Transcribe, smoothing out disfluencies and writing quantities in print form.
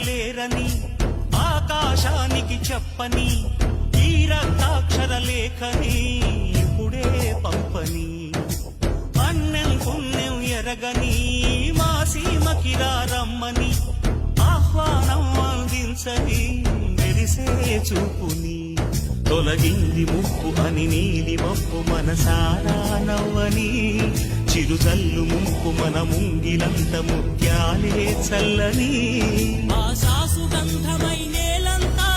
లేరని ఆకాశానికి చెప్పని ఈ రక్తాక్షర లేఖని ఇప్పుడే పంపని అన్నెం పుణ్యం ఎరగని మా సీమకిరా రమ్మని ఆహ్వానం అందించని మెరిసే చూపుని తొలగింది ముప్పు అని నీలి మప్పు మనసారా నవ్వని చిరుజల్లు ముంపు మన ముంగిలంత ముత్యాలే చల్లని ఆశా సుగంధమై నేలంతా